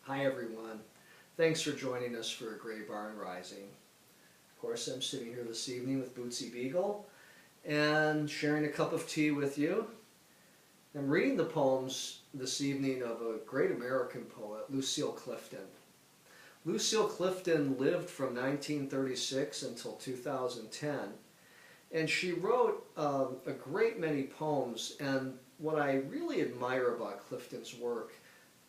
Hi everyone. Thanks for joining us for A Gray Barn Rising. Of course, I'm sitting here this evening with Bootsy Beagle and sharing a cup of tea with you. I'm reading the poems this evening of a great American poet, Lucille Clifton. Lucille Clifton lived from 1936 until 2010, and she wrote a great many poems, and what I really admire about Clifton's work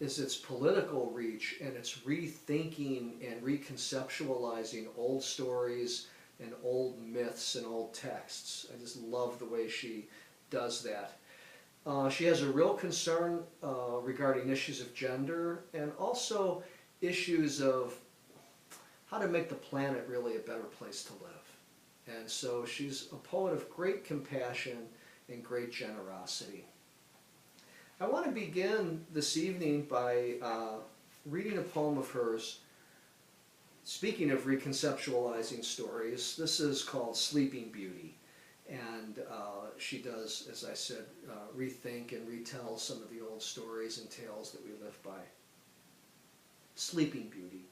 is its political reach and its rethinking and reconceptualizing old stories and old myths and old texts. I just love the way she does that. She has a real concern regarding issues of gender and also issues of how to make the planet really a better place to live. And so she's a poet of great compassion and great generosity. I want to begin this evening by reading a poem of hers. Speaking of reconceptualizing stories, this is called Sleeping Beauty. And she does, as I said, rethink and retell some of the old stories and tales that we live by. Sleeping Beauty.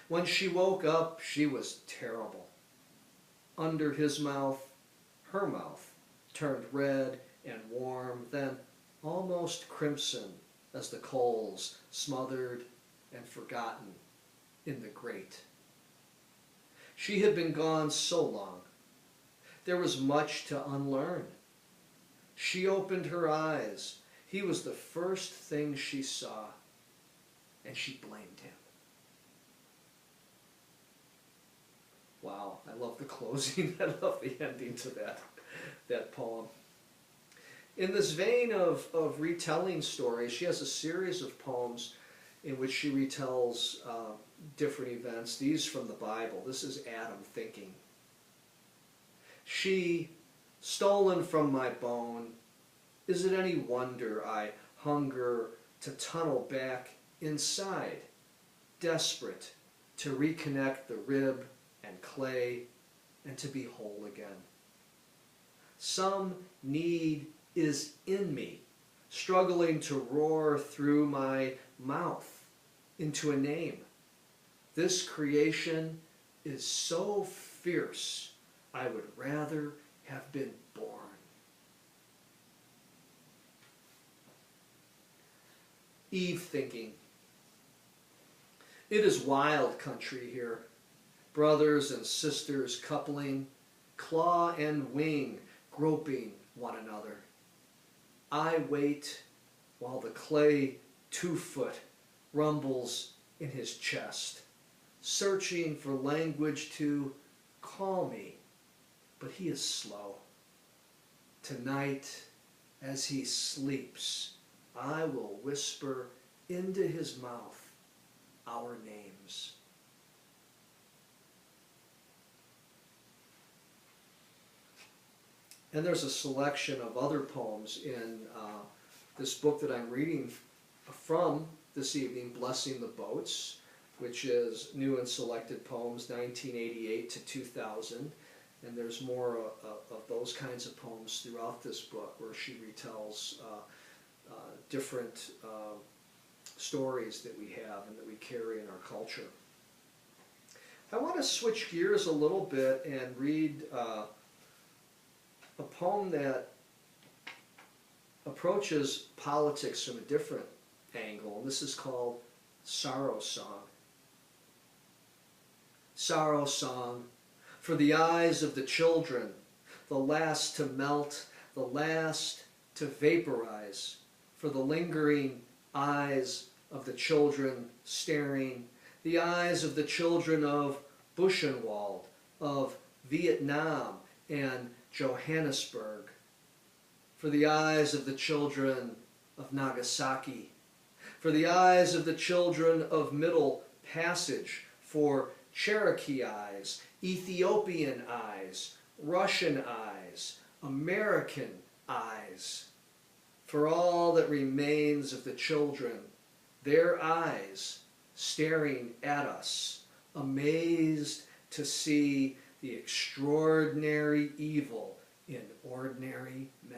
When she woke up, she was terrible. Under his mouth, her mouth turned red and warm, then almost crimson as the coals smothered and forgotten in the grate. She had been gone so long. There was much to unlearn. She opened her eyes. He was the first thing she saw, and she blamed him. Wow, I love the closing. I love the ending to that poem. In this vein of retelling stories, she has a series of poems in which she retells different events. These from the Bible. This is Adam thinking. She, stolen from my bone, is it any wonder I hunger to tunnel back inside, desperate to reconnect the rib and clay and to be whole again? Some need is in me, struggling to roar through my mouth into a name. This creation is so fierce, I would rather have been born. Eve thinking. It is wild country here. Brothers and sisters coupling, claw and wing groping one another. I wait while the clay 2-foot rumbles in his chest, searching for language to call me, but he is slow. Tonight, as he sleeps, I will whisper into his mouth our names. And there's a selection of other poems in this book that I'm reading from this evening, Blessing the Boats, which is New and Selected Poems, 1988 to 2000. And there's more of those kinds of poems throughout this book where she retells different stories that we have and that we carry in our culture. I want to switch gears a little bit and read a poem that approaches politics from a different angle. This is called Sorrow Song. Sorrow Song, for the eyes of the children, the last to melt, the last to vaporize, for the lingering eyes of the children staring, the eyes of the children of Buchenwald, of Vietnam and Johannesburg, for the eyes of the children of Nagasaki, for the eyes of the children of Middle Passage, for Cherokee eyes, Ethiopian eyes, Russian eyes, American eyes, for all that remains of the children, their eyes staring at us, amazed to see the extraordinary evil in ordinary men.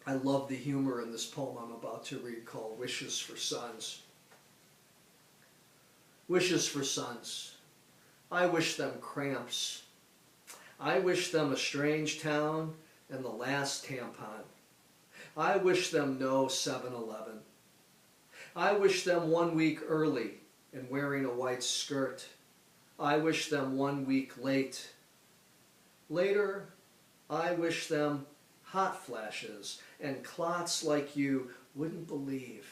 I love the humor in this poem I'm about to read called Wishes for Sons. Wishes for sons. I wish them cramps. I wish them a strange town and the last tampon. I wish them no 7-Eleven. I wish them 1 week early and wearing a white skirt. I wish them 1 week late. Later, I wish them hot flashes and clots like you wouldn't believe.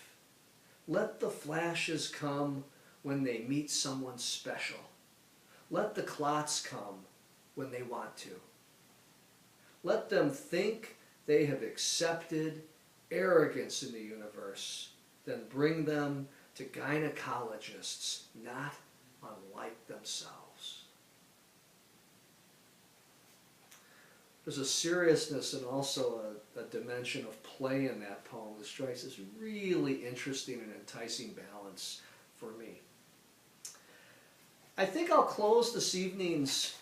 Let the flashes come when they meet someone special. Let the clots come when they want to. Let them think they have accepted arrogance in the universe, then bring them to gynecologists not unlike themselves. There's a seriousness and also a dimension of play in that poem that strikes this really interesting and enticing balance for me. I think I'll close this evening's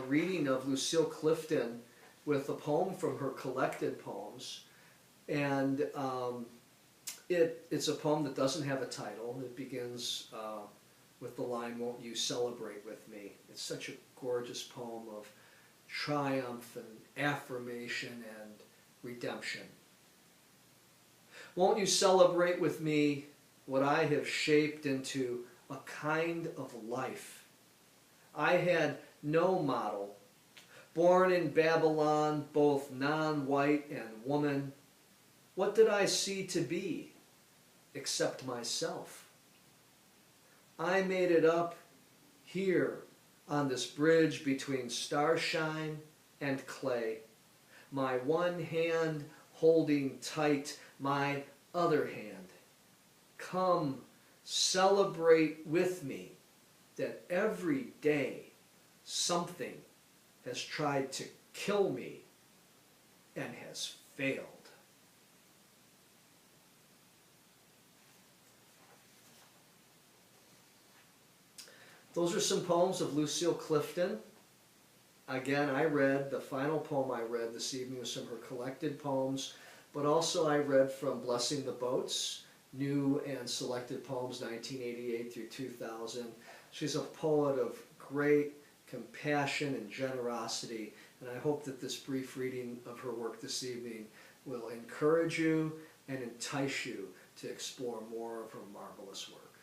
reading of Lucille Clifton with a poem from her collected poems. And it's a poem that doesn't have a title. It begins with the line, "Won't you celebrate with me?" It's such a gorgeous poem of triumph and affirmation and redemption. Won't you celebrate with me what I have shaped into a kind of life? I had no model, born in Babylon, both non-white and woman. What did I see to be except myself? I made it up here on this bridge between starshine and clay, my one hand holding tight my other hand. Come, celebrate with me that every day something has tried to kill me and has failed. Those are some poems of Lucille Clifton. Again, the final poem I read this evening was from her collected poems, but also I read from Blessing the Boats, new and selected poems 1988 through 2000. She's a poet of great compassion and generosity, and I hope that this brief reading of her work this evening will encourage you and entice you to explore more of her marvelous work.